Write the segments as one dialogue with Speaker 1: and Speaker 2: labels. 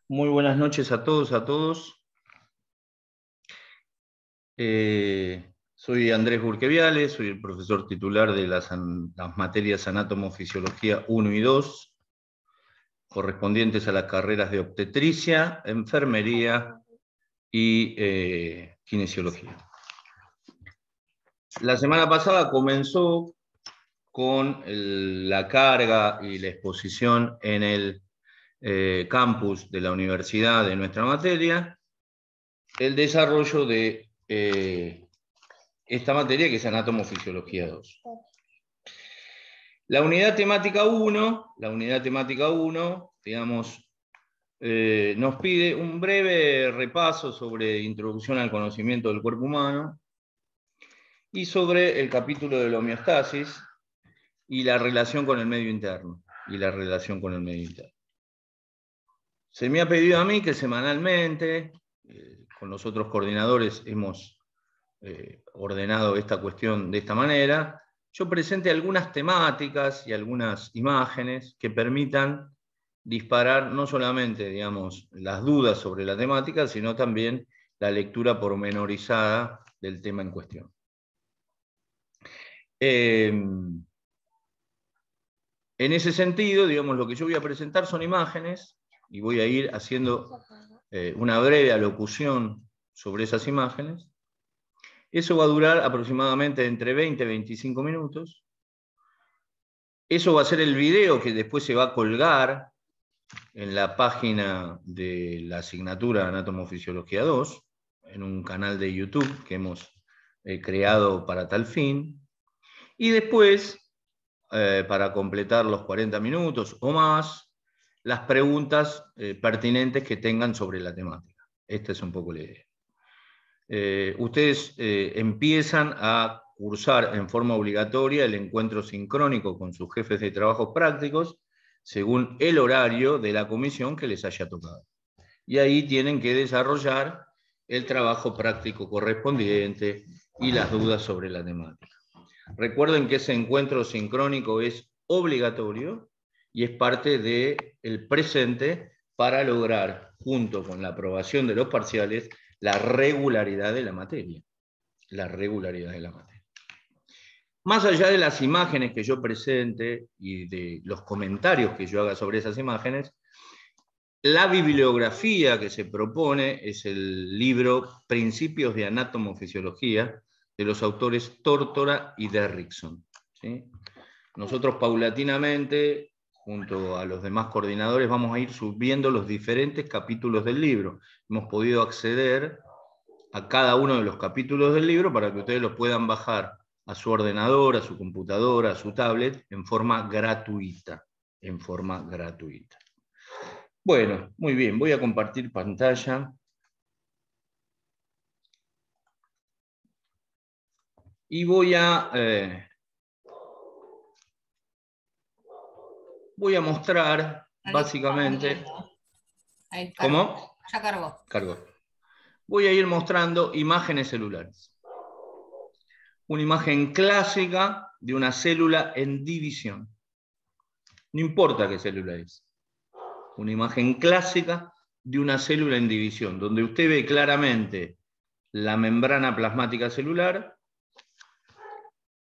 Speaker 1: Muy buenas noches a todos, a todos. Soy Andrés Burqueviales, soy el profesor titular de las materias Anátomo-Fisiología 1 y 2, correspondientes a las carreras de obstetricia, enfermería y kinesiología. La semana pasada comenzó con la carga y la exposición en el campus de la universidad de nuestra materia, el desarrollo de esta materia que es Anátomo-Fisiología 2. La unidad temática 1, digamos, nos pide un breve repaso sobre introducción al conocimiento del cuerpo humano y sobre el capítulo de la homeostasis y la relación con el medio interno. Se me ha pedido a mí que semanalmente, con los otros coordinadores hemos ordenado esta cuestión de esta manera, yo presente algunas temáticas y algunas imágenes que permitan disparar no solamente, digamos, las dudas sobre la temática, sino también la lectura pormenorizada del tema en cuestión. En ese sentido, digamos, lo que yo voy a presentar son imágenes y voy a ir haciendo una breve alocución sobre esas imágenes. Eso va a durar aproximadamente entre 20 y 25 minutos. Eso va a ser el video que después se va a colgar en la página de la asignatura Anátomo-Fisiología 2, en un canal de YouTube que hemos creado para tal fin. Y después, para completar los 40 minutos o más, las preguntas pertinentes que tengan sobre la temática. Esta es un poco la idea. Ustedes empiezan a cursar en forma obligatoria el encuentro sincrónico con sus jefes de trabajos prácticos según el horario de la comisión que les haya tocado. Y ahí tienen que desarrollar el trabajo práctico correspondiente y las dudas sobre la temática. Recuerden que ese encuentro sincrónico es obligatorio y es parte del presente para lograr, junto con la aprobación de los parciales, la regularidad de la materia. Más allá de las imágenes que yo presente y de los comentarios que yo haga sobre esas imágenes, la bibliografía que se propone es el libro Principios de Anátomo-Fisiología de los autores Tórtora y Derrickson. ¿Sí? Nosotros paulatinamente, junto a los demás coordinadores, vamos a ir subiendo los diferentes capítulos del libro. Hemos podido acceder a cada uno de los capítulos del libro para que ustedes los puedan bajar a su ordenador, a su computadora, a su tablet, en forma gratuita. Bueno, muy bien, voy a compartir pantalla. Y voy a mostrar básicamente... ¿Cómo?
Speaker 2: Ya cargó.
Speaker 1: Cargó. Voy a ir mostrando imágenes celulares. Una imagen clásica de una célula en división. No importa qué célula es. Una imagen clásica de una célula en división, donde usted ve claramente la membrana plasmática celular,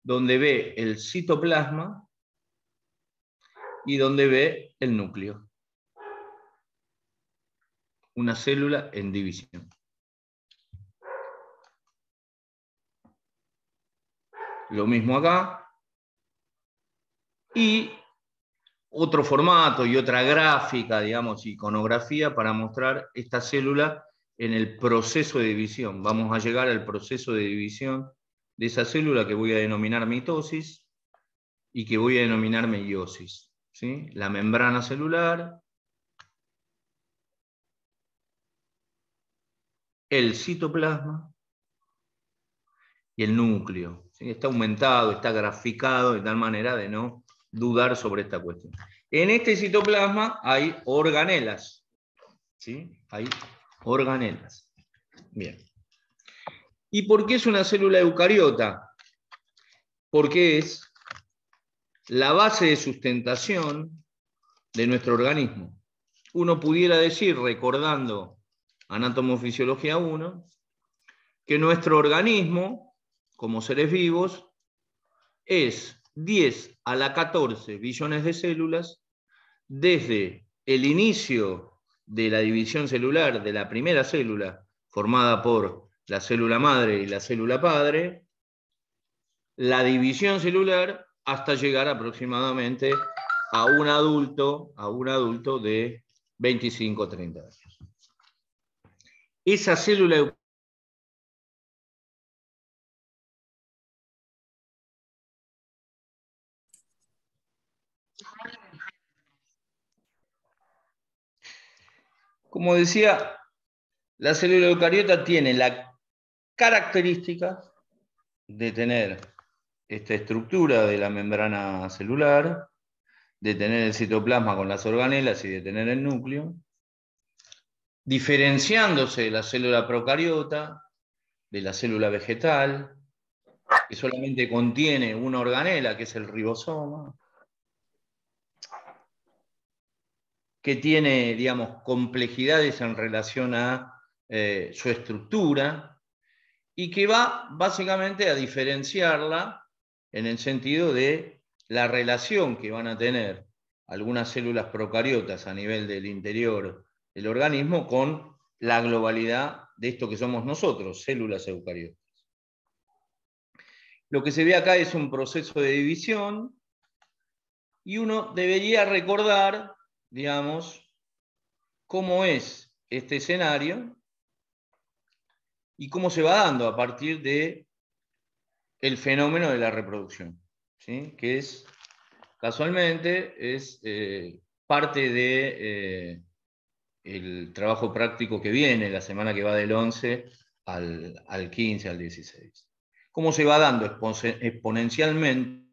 Speaker 1: donde ve el citoplasma y donde ve el núcleo. Una célula en división. Lo mismo acá. Y otro formato y otra gráfica, digamos, iconografía para mostrar esta célula en el proceso de división. Vamos a llegar al proceso de división de esa célula que voy a denominar mitosis y que voy a denominar meiosis. ¿Sí? La membrana celular, el citoplasma y el núcleo. ¿Sí? Está aumentado, está graficado de tal manera de no dudar sobre esta cuestión. En este citoplasma hay organelas. ¿Sí? Hay organelas. Bien. ¿Y por qué es una célula eucariota? Porque es la base de sustentación de nuestro organismo. uno pudiera decir, recordando Anatomofisiología 1, que nuestro organismo, como seres vivos, es 10 a la 14 billones de células desde el inicio de la división celular de la primera célula, formada por la célula madre y la célula padre, la división celular hasta llegar aproximadamente a un adulto de 25 o 30 años. Esa célula como decía, la célula eucariota tiene la característica de tener esta estructura de la membrana celular, de tener el citoplasma con las organelas y de tener el núcleo, diferenciándose de la célula procariota, de la célula vegetal, que solamente contiene una organela, que es el ribosoma, que tiene, digamos, complejidades en relación a su estructura, y que va básicamente a diferenciarla en el sentido de la relación que van a tener algunas células procariotas a nivel del interior del organismo con la globalidad de esto que somos nosotros, células eucariotas. Lo que se ve acá es un proceso de división y uno debería recordar, digamos, cómo es este escenario y cómo se va dando a partir de el fenómeno de la reproducción, ¿sí? Que es, casualmente, es parte de el trabajo práctico que viene, la semana que va del 11 al 15, al 16. ¿Cómo se va dando exponencialmente?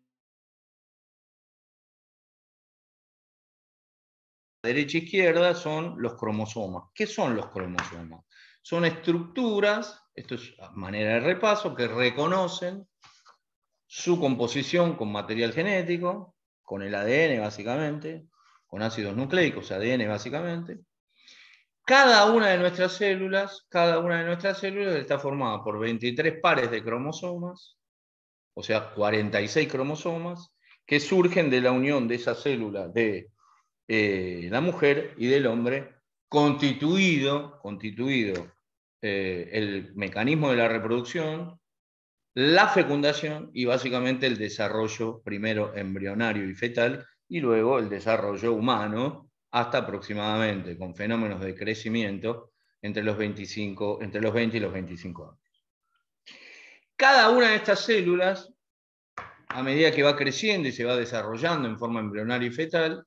Speaker 1: Derecha e izquierda son los cromosomas. ¿Qué son los cromosomas? Son estructuras, esto es a manera de repaso, que reconocen su composición con material genético, con el ADN básicamente, con ácidos nucleicos, ADN básicamente. Cada una de nuestras células está formada por 23 pares de cromosomas, o sea, 46 cromosomas, que surgen de la unión de esa célula de la mujer y del hombre, constituido el mecanismo de la reproducción, la fecundación y básicamente el desarrollo primero embrionario y fetal y luego el desarrollo humano hasta aproximadamente con fenómenos de crecimiento entre los 20 y los 25 años. Cada una de estas células, a medida que va creciendo y se va desarrollando en forma embrionaria y fetal,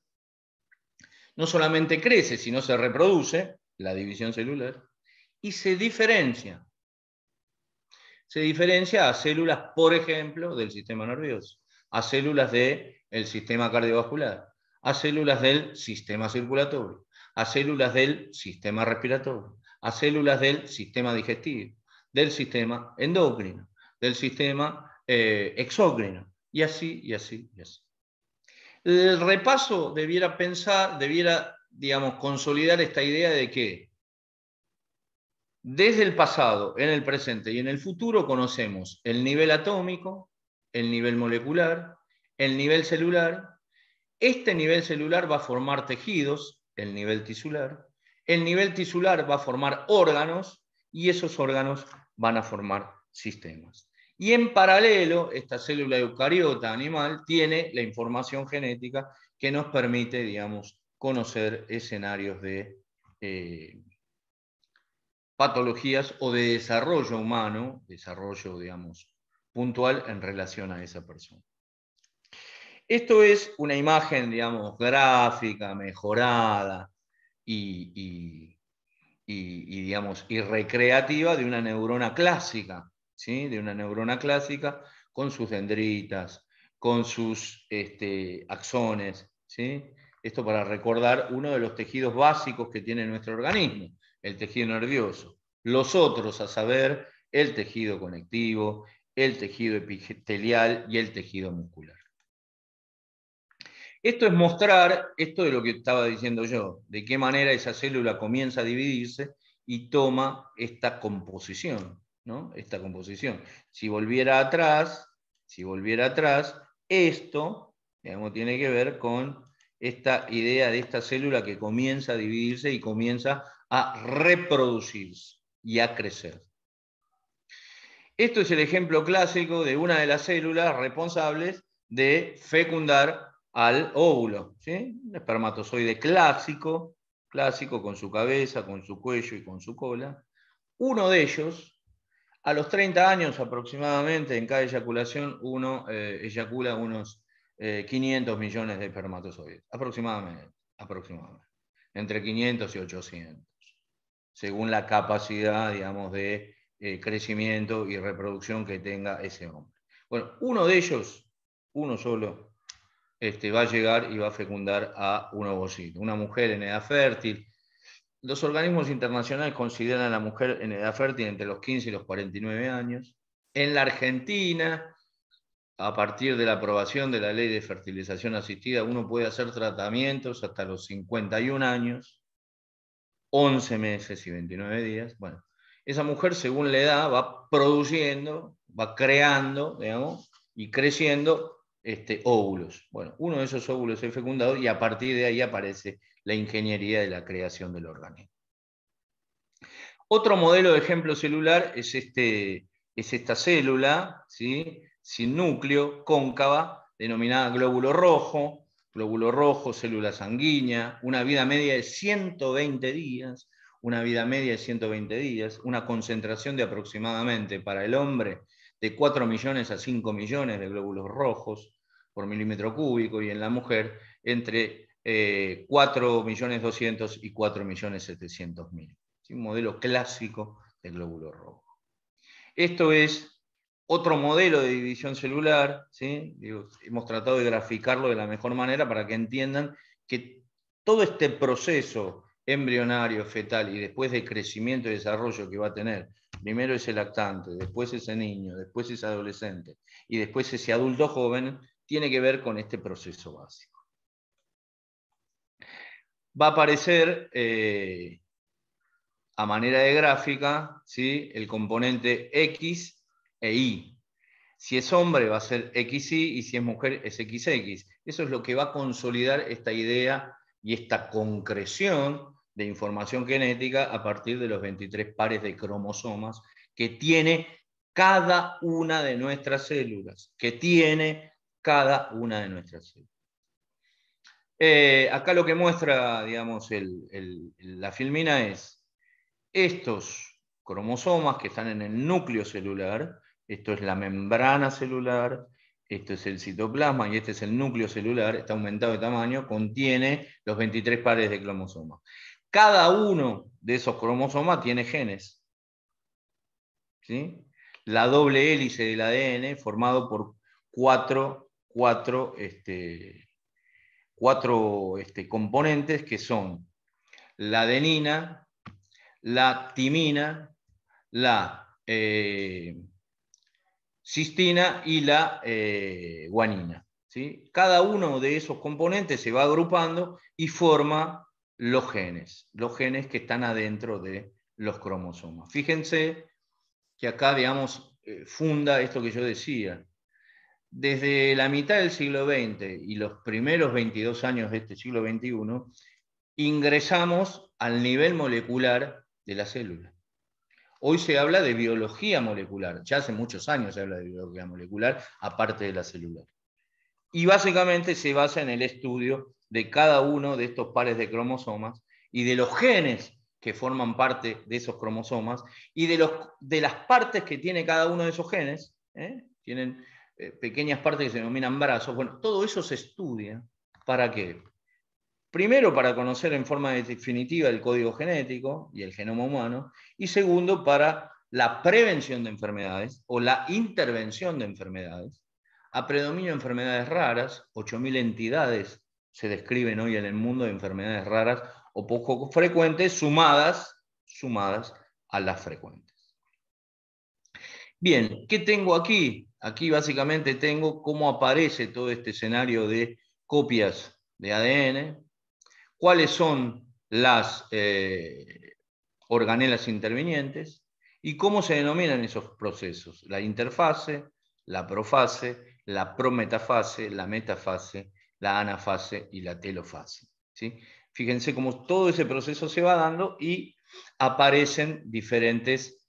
Speaker 1: no solamente crece, sino se reproduce, la división celular, y se diferencia. Se diferencia a células, por ejemplo, del sistema nervioso, a células del sistema cardiovascular, a células del sistema circulatorio, a células del sistema respiratorio, a células del sistema digestivo, del sistema endocrino, del sistema exócrino, y así, y así, y así. El repaso debiera, digamos, consolidar esta idea de que desde el pasado, en el presente y en el futuro conocemos el nivel atómico, el nivel molecular, el nivel celular. Este nivel celular va a formar tejidos, el nivel tisular. El nivel tisular va a formar órganos y esos órganos van a formar sistemas. Y en paralelo, esta célula eucariota animal tiene la información genética que nos permite, digamos, conocer escenarios de patologías o de desarrollo humano, desarrollo, digamos, puntual en relación a esa persona. Esto es una imagen, digamos, gráfica, mejorada y digamos, y recreativa de una neurona clásica, ¿sí? De una neurona clásica con sus dendritas, con sus axones, ¿sí? Esto para recordar uno de los tejidos básicos que tiene nuestro organismo, el tejido nervioso. Los otros, a saber, el tejido conectivo, el tejido epitelial y el tejido muscular. Esto es mostrar, esto de lo que estaba diciendo yo, de qué manera esa célula comienza a dividirse y toma esta composición, ¿no? Esta composición. Si volviera atrás, esto, digamos, tiene que ver con esta idea de esta célula que comienza a dividirse y comienza a reproducirse y a crecer. Esto es el ejemplo clásico de una de las células responsables de fecundar al óvulo, ¿sí? Un espermatozoide clásico con su cabeza, con su cuello y con su cola. Uno de ellos, a los 30 años aproximadamente, en cada eyaculación, uno eyacula unos 500 millones de espermatozoides, aproximadamente, entre 500 y 800, según la capacidad, digamos, de crecimiento y reproducción que tenga ese hombre. Bueno, uno de ellos, uno solo, va a llegar y va a fecundar a un ovocito, una mujer en edad fértil. Los organismos internacionales consideran a la mujer en edad fértil entre los 15 y los 49 años. En la Argentina, a partir de la aprobación de la ley de fertilización asistida, uno puede hacer tratamientos hasta los 51 años, 11 meses y 29 días. Bueno, esa mujer, según la edad, va produciendo, va creando, digamos, y creciendo óvulos. Bueno, uno de esos óvulos es fecundado y a partir de ahí aparece la ingeniería de la creación del organismo. Otro modelo de ejemplo celular es esta célula, ¿sí? Sin núcleo, cóncava, denominada glóbulo rojo, célula sanguínea, una vida media de 120 días, una concentración de aproximadamente para el hombre de 4 millones a 5 millones de glóbulos rojos por milímetro cúbico, y en la mujer entre 4.200.000 y 4.700.000. Un modelo clásico del glóbulo rojo. Esto es otro modelo de división celular, ¿sí? Hemos tratado de graficarlo de la mejor manera para que entiendan que todo este proceso embrionario, fetal y después de crecimiento y desarrollo que va a tener, primero ese lactante, después ese niño, después ese adolescente y después ese adulto joven, tiene que ver con este proceso básico. Va a aparecer a manera de gráfica, ¿sí? El componente X e Y. Si es hombre va a ser XY y si es mujer es XX. Eso es lo que va a consolidar esta idea y esta concreción de información genética a partir de los 23 pares de cromosomas que tiene cada una de nuestras células. Acá lo que muestra, digamos, la filmina es estos cromosomas que están en el núcleo celular. Esto es la membrana celular, esto es el citoplasma y este es el núcleo celular, está aumentado de tamaño, contiene los 23 pares de cromosomas. Cada uno de esos cromosomas tiene genes, ¿sí? La doble hélice del ADN formado por cuatro componentes que son la adenina, la timina, la cistina y la guanina, ¿sí? Cada uno de esos componentes se va agrupando y forma los genes que están adentro de los cromosomas. Fíjense que acá, digamos, funda esto que yo decía. Desde la mitad del siglo XX y los primeros 22 años de este siglo XXI, ingresamos al nivel molecular de la célula. Hoy se habla de biología molecular, ya hace muchos años se habla de biología molecular, aparte de la celular. Y básicamente se basa en el estudio de cada uno de estos pares de cromosomas y de los genes que forman parte de esos cromosomas y de las partes que tiene cada uno de esos genes, tienen pequeñas partes que se denominan brazos. Bueno, todo eso se estudia. ¿Para qué? Primero, para conocer en forma definitiva el código genético y el genoma humano, y segundo, para la prevención de enfermedades o la intervención de enfermedades. A predominio de enfermedades raras, 8.000 entidades se describen hoy en el mundo de enfermedades raras o poco frecuentes, sumadas a las frecuentes. Bien, ¿qué tengo aquí? Aquí básicamente tengo cómo aparece todo este escenario de copias de ADN, cuáles son las organelas intervinientes y cómo se denominan esos procesos: la interfase, la profase, la prometafase, la metafase, la anafase y la telofase. ¿Sí? Fíjense cómo todo ese proceso se va dando y aparecen diferentes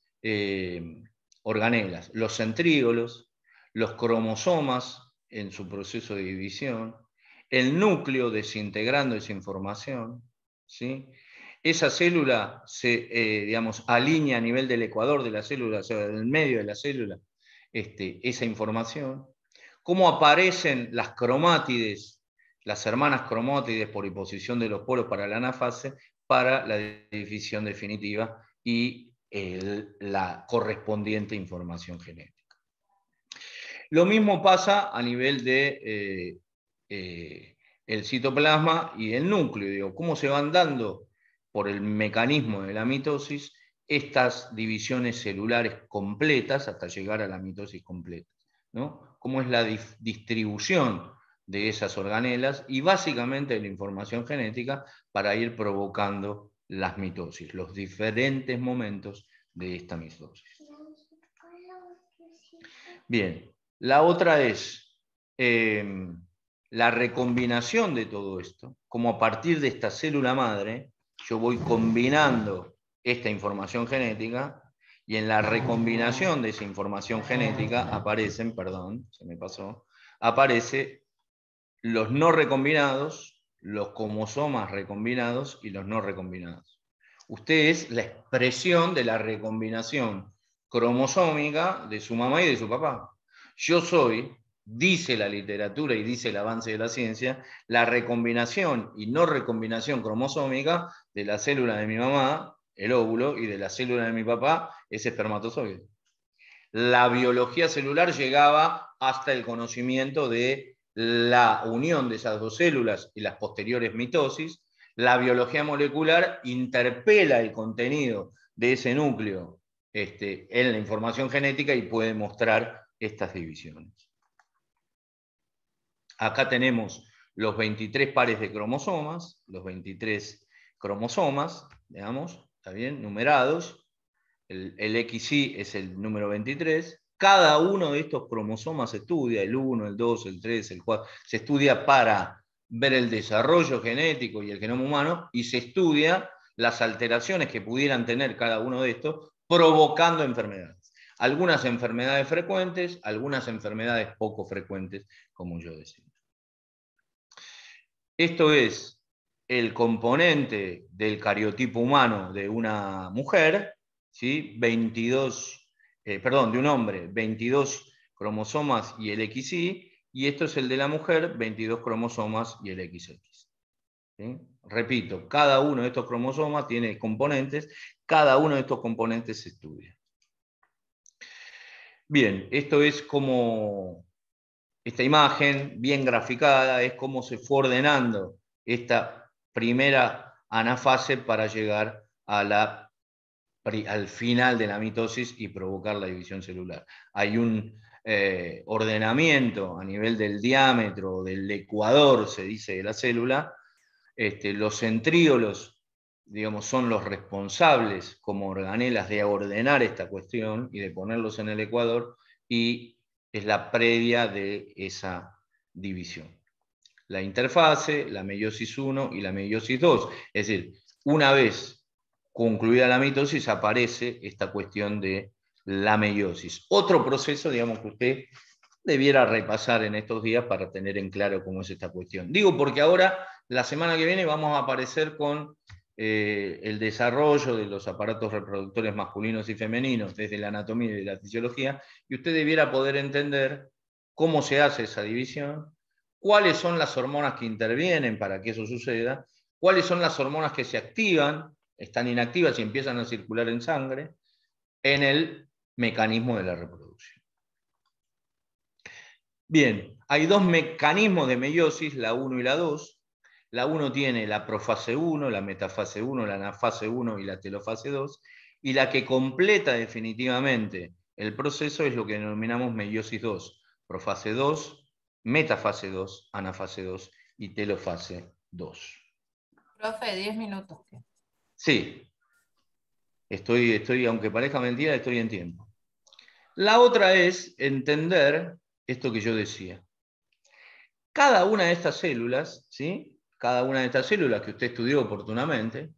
Speaker 1: organelas: los centríolos, los cromosomas en su proceso de división, el núcleo desintegrando esa información, ¿sí? Esa célula se, digamos, alinea a nivel del ecuador de la célula, o sea, del medio de la célula, esa información. Cómo aparecen las cromátides, las hermanas cromátides por imposición de los polos para la anafase, para la división definitiva y la correspondiente información genética. Lo mismo pasa a nivel de el citoplasma y el núcleo. Digo, cómo se van dando por el mecanismo de la mitosis estas divisiones celulares completas hasta llegar a la mitosis completa, ¿no? Cómo es la distribución de esas organelas y básicamente la información genética para ir provocando las mitosis, los diferentes momentos de esta mitosis. Bien, la otra es la recombinación de todo esto, como a partir de esta célula madre yo voy combinando esta información genética y en la recombinación de esa información genética aparecen, perdón, se me pasó, aparece los no recombinados, los cromosomas recombinados y los no recombinados. Usted es la expresión de la recombinación cromosómica de su mamá y de su papá. Yo soy, dice la literatura y dice el avance de la ciencia, la recombinación y no recombinación cromosómica de la célula de mi mamá, el óvulo, y de la célula de mi papá, ese espermatozoide. La biología celular llegaba hasta el conocimiento de la unión de esas dos células y las posteriores mitosis. La biología molecular interpela el contenido de ese núcleo en la información genética y puede mostrar estas divisiones. Acá tenemos los 23 pares de cromosomas, los 23 cromosomas, digamos, ¿está bien? Numerados. El XY es el número 23. Cada uno de estos cromosomas se estudia, el 1, el 2, el 3, el 4, se estudia para ver el desarrollo genético y el genoma humano, y se estudia las alteraciones que pudieran tener cada uno de estos, provocando enfermedades. Algunas enfermedades frecuentes, algunas enfermedades poco frecuentes, como yo decía. Esto es el componente del cariotipo humano de una mujer, ¿sí? De un hombre, 22 cromosomas y el XY, y esto es el de la mujer, 22 cromosomas y el XX. ¿Sí? Repito, cada uno de estos cromosomas tiene componentes, cada uno de estos componentes se estudia. Bien, esto es como esta imagen bien graficada, es cómo se fue ordenando esta primera anafase para llegar a al final de la mitosis y provocar la división celular. Hay un ordenamiento a nivel del diámetro, del ecuador, se dice, de la célula. Los centríolos, digamos, son los responsables como organelas de ordenar esta cuestión y de ponerlos en el ecuador, y es la previa de esa división. La interfase, la meiosis 1 y la meiosis 2. Es decir, una vez concluida la mitosis aparece esta cuestión de la meiosis. Otro proceso, digamos, que usted debiera repasar en estos días para tener en claro cómo es esta cuestión. Digo porque ahora, la semana que viene, vamos a aparecer con el desarrollo de los aparatos reproductores masculinos y femeninos desde la anatomía y la fisiología, y usted debiera poder entender cómo se hace esa división, cuáles son las hormonas que intervienen para que eso suceda, cuáles son las hormonas que se activan, están inactivas y empiezan a circular en sangre, en el mecanismo de la reproducción. Bien, hay dos mecanismos de meiosis, la 1 y la 2. La 1 tiene la profase 1, la metafase 1, la anafase 1 y la telofase 2, y la que completa definitivamente el proceso es lo que denominamos meiosis 2, profase 2, metafase 2, anafase 2 y telofase 2.
Speaker 2: Profe, 10 minutos.
Speaker 1: Sí, aunque parezca mentira, estoy en tiempo. La otra es entender esto que yo decía. Cada una de estas células, ¿sí? Cada una de estas células que usted estudió oportunamente,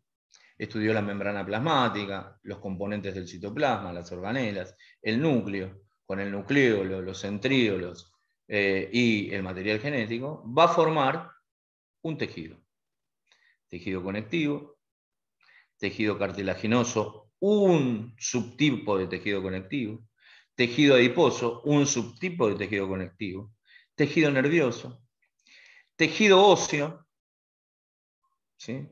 Speaker 1: estudió la membrana plasmática, los componentes del citoplasma, las organelas, el núcleo, con el nucleolo, los centríolos y el material genético, va a formar un tejido. Tejido conectivo, tejido cartilaginoso, un subtipo de tejido conectivo, tejido adiposo, un subtipo de tejido conectivo, tejido nervioso, tejido óseo, ¿sí?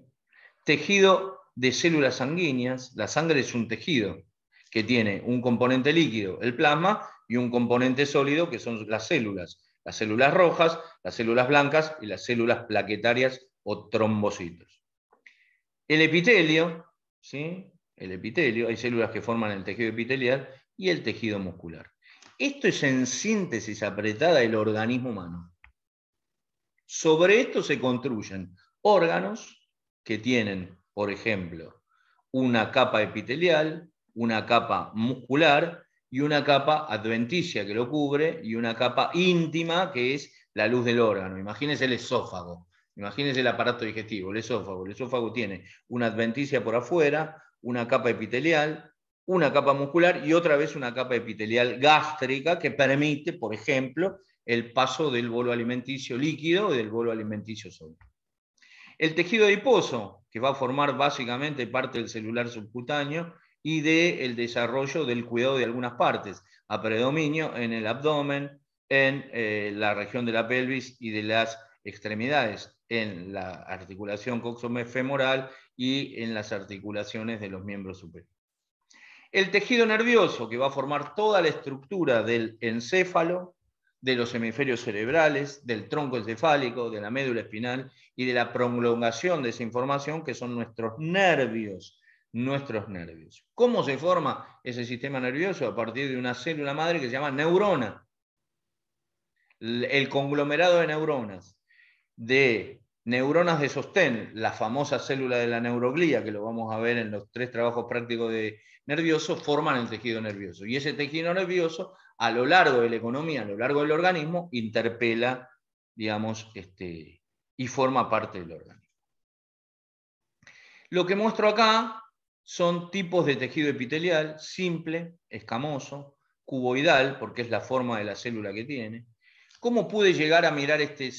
Speaker 1: Tejido de células sanguíneas. La sangre es un tejido que tiene un componente líquido, el plasma, y un componente sólido, que son las células rojas, las células blancas y las células plaquetarias o trombocitos. El epitelio, ¿sí? El epitelio, hay células que forman el tejido epitelial, y el tejido muscular. Esto es en síntesis apretada el organismo humano. Sobre esto se construyen órganos que tienen, por ejemplo, una capa epitelial, una capa muscular y una capa adventicia que lo cubre, y una capa íntima que es la luz del órgano. Imagínense el esófago, imagínense el aparato digestivo, el esófago. El esófago tiene una adventicia por afuera, una capa epitelial, una capa muscular y otra vez una capa epitelial gástrica que permite, por ejemplo, el paso del bolo alimenticio líquido y del bolo alimenticio sólido. El tejido adiposo, que va a formar básicamente parte del celular subcutáneo y del desarrollo del cuidado de algunas partes, a predominio en el abdomen, en la región de la pelvis y de las extremidades, en la articulación coxofemoral y en las articulaciones de los miembros superiores. El tejido nervioso, que va a formar toda la estructura del encéfalo, de los hemisferios cerebrales, del tronco encefálico, de la médula espinal y de la prolongación de esa información, que son nuestros nervios. ¿Cómo se forma ese sistema nervioso? A partir de una célula madre que se llama neurona. El conglomerado de neuronas, de neuronas de sostén, la famosa célula de la neuroglía, que lo vamos a ver en los 3 trabajos prácticos de nervioso, forman el tejido nervioso. Y ese tejido nervioso, a lo largo de la economía, a lo largo del organismo, interpela, digamos, y forma parte del organismo. Lo que muestro acá son tipos de tejido epitelial: simple, escamoso, cuboidal, porque es la forma de la célula que tiene. ¿Cómo pude llegar a mirar este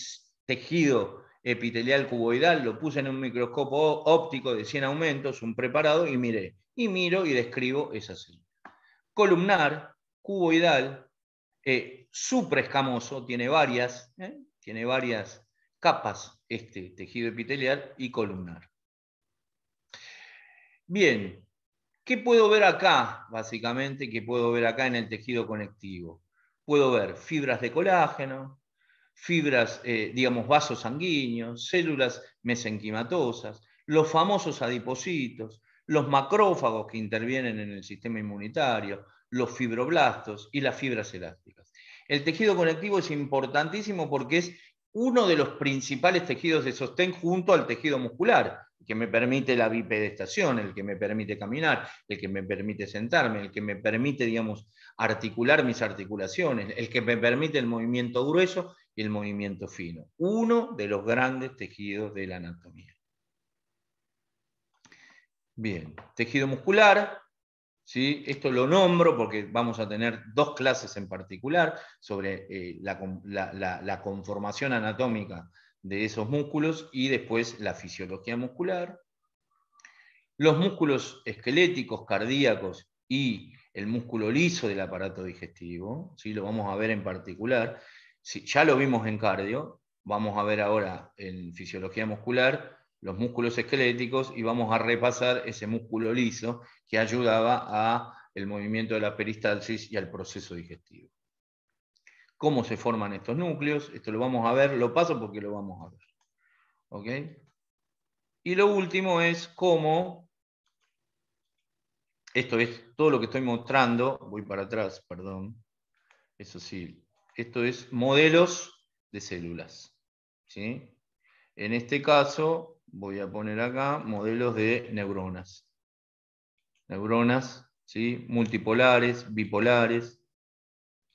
Speaker 1: tejido epitelial cuboidal? Lo puse en un microscopio óptico de 100 aumentos, un preparado, y miré. Y miro y describo esa célula. Columnar, cuboidal, supraescamoso, tiene varias capas este tejido epitelial, y columnar. Bien, ¿qué puedo ver acá? Básicamente, ¿qué puedo ver acá en el tejido conectivo? Puedo ver fibras de colágeno, fibras, digamos, vasos sanguíneos, células mesenquimatosas, los famosos adipocitos, los macrófagos que intervienen en el sistema inmunitario, los fibroblastos y las fibras elásticas. El tejido conectivo es importantísimo porque es uno de los principales tejidos de sostén junto al tejido muscular, que me permite la bipedestación, el que me permite caminar, el que me permite sentarme, el que me permite, digamos, articular mis articulaciones, el que me permite el movimiento grueso y el movimiento fino. Uno de los grandes tejidos de la anatomía. Bien, tejido muscular, ¿sí? Esto lo nombro porque vamos a tener 2 clases en particular sobre la conformación anatómica de esos músculos y después la fisiología muscular. Los músculos esqueléticos, cardíacos y el músculo liso del aparato digestivo, ¿sí? Lo vamos a ver en particular. Sí, ya lo vimos en cardio, vamos a ver ahora en fisiología muscular los músculos esqueléticos y vamos a repasar ese músculo liso que ayudaba al movimiento de la peristalsis y al proceso digestivo. ¿Cómo se forman estos núcleos? Esto lo vamos a ver, lo paso porque lo vamos a ver. ¿Ok? Y lo último es cómo, esto es todo lo que estoy mostrando, voy para atrás, perdón, eso sí, esto es modelos de células, ¿sí? En este caso, voy a poner acá modelos de neuronas. Neuronas, ¿sí? Multipolares, bipolares,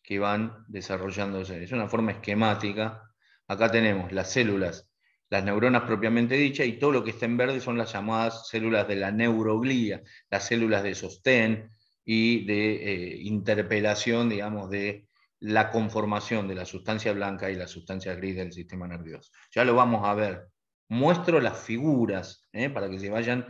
Speaker 1: que van desarrollándose. Es una forma esquemática. Acá tenemos las células, las neuronas propiamente dichas, y todo lo que está en verde son las llamadas células de la neuroglía, las células de sostén y de interpelación, digamos, de la conformación de la sustancia blanca y la sustancia gris del sistema nervioso. Ya lo vamos a ver. Muestro las figuras para que se vayan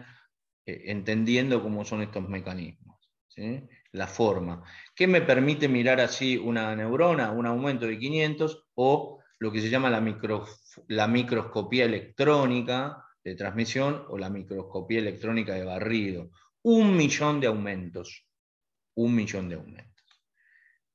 Speaker 1: entendiendo cómo son estos mecanismos, ¿sí? La forma. ¿Qué me permite mirar así una neurona, un aumento de 500, o lo que se llama la microscopía electrónica de transmisión o la microscopía electrónica de barrido? 1.000.000 de aumentos. 1.000.000 de aumentos.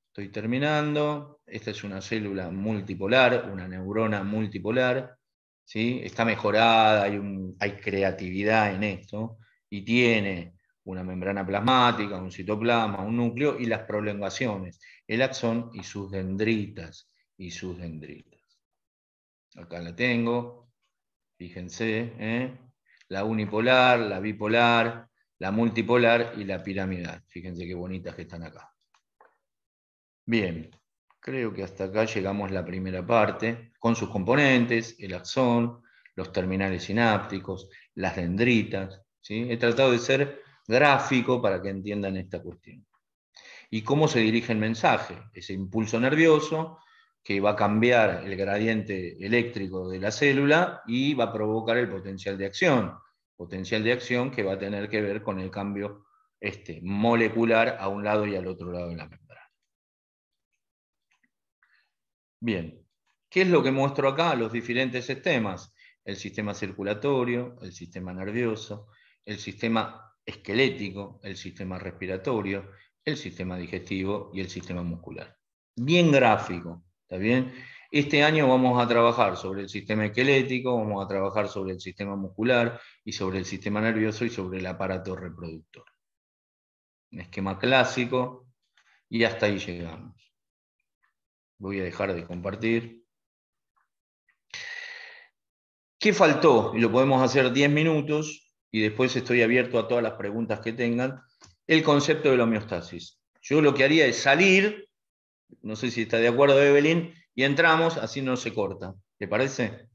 Speaker 1: Estoy terminando. Esta es una célula multipolar, una neurona multipolar, ¿sí? Está mejorada, hay creatividad en esto, y tiene una membrana plasmática, un citoplasma, un núcleo y las prolongaciones, el axón y sus dendritas. Acá la tengo, fíjense, la unipolar, la bipolar, la multipolar y la piramidal. Fíjense qué bonitas que están acá. Bien, creo que hasta acá llegamos la primera parte, con sus componentes, el axón, los terminales sinápticos, las dendritas, ¿sí? He tratado de ser gráfico para que entiendan esta cuestión. ¿Y cómo se dirige el mensaje? Ese impulso nervioso que va a cambiar el gradiente eléctrico de la célula y va a provocar el potencial de acción. Potencial de acción que va a tener que ver con el cambio molecular a un lado y al otro lado de la membrana. Bien, ¿qué es lo que muestro acá? Los diferentes sistemas. El sistema circulatorio, el sistema nervioso, el sistema esquelético, el sistema respiratorio, el sistema digestivo y el sistema muscular. Bien gráfico, ¿está bien? Este año vamos a trabajar sobre el sistema esquelético, vamos a trabajar sobre el sistema muscular y sobre el sistema nervioso y sobre el aparato reproductor. Un esquema clásico y hasta ahí llegamos. Voy a dejar de compartir. ¿Qué faltó? Y lo podemos hacer 10 minutos y después estoy abierto a todas las preguntas que tengan. El concepto de la homeostasis. Yo lo que haría es salir, no sé si está de acuerdo Evelyn, y entramos, así no se corta. ¿Te parece?